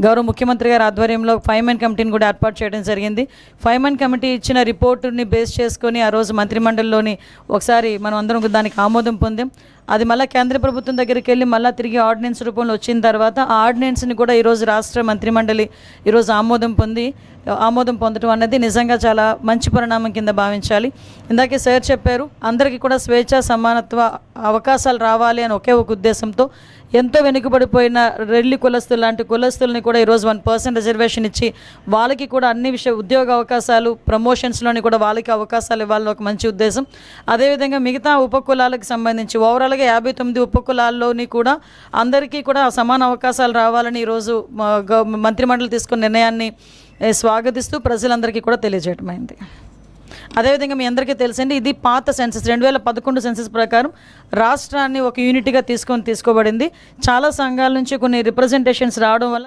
గౌరవ ముఖ్యమంత్రి గారి ఆధ్వర్యంలో 5 మెన్ కమిటీని కూడా ఏర్పాటు చేయడం జరిగింది. 5 మెన్ కమిటీ ఇచ్చిన రిపోర్టుని బేస్ చేసుకొని ఆ రోజు మంత్రిమండలిలోని ఒకసారి మనం అందరం దానికి ఆమోదం పొందాం. అది మళ్ళీ కేంద్ర ప్రభుత్వం దగ్గరికి వెళ్ళి మళ్ళీ తిరిగి ఆర్డినెన్స్ రూపంలో వచ్చిన తర్వాత ఆ ఆర్డినెన్స్ని కూడా ఈరోజు రాష్ట్ర మంత్రిమండలి ఈరోజు ఆమోదం పొందడం అన్నది నిజంగా చాలా మంచి పరిణామం కింద భావించాలి. ఇందాకే సార్ చెప్పారు, అందరికీ కూడా స్వేచ్ఛ సమానత్వ అవకాశాలు రావాలి అని ఒకే ఒక ఉద్దేశంతో ఎంతో వెనుకబడిపోయిన రెల్లి కులస్తులు లాంటి కులస్తుల్ని కూడా ఈరోజు 1% రిజర్వేషన్ ఇచ్చి వాళ్ళకి కూడా అన్ని ఉద్యోగ అవకాశాలు ప్రమోషన్స్లోని కూడా వాళ్ళకి అవకాశాలు ఇవ్వాలని ఒక మంచి ఉద్దేశం. అదేవిధంగా మిగతా ఉపకులాలకు సంబంధించి ఓవరాల్గా 59 ఉపకులాల్లోని కూడా అందరికీ కూడా సమాన అవకాశాలు రావాలని ఈరోజు మంత్రిమండలి తీసుకున్న నిర్ణయాన్ని స్వాగతిస్తూ ప్రజలందరికీ కూడా తెలియజేయటమైంది. అదేవిధంగా మీ అందరికీ తెలుసండి, ఇది పాత సెన్సస్ 2011 సెన్సస్ ప్రకారం రాష్ట్రాన్ని ఒక యూనిట్గా తీసుకోబడింది. చాలా సంఘాల నుంచి కొన్ని రిప్రజెంటేషన్స్ రావడం వల్ల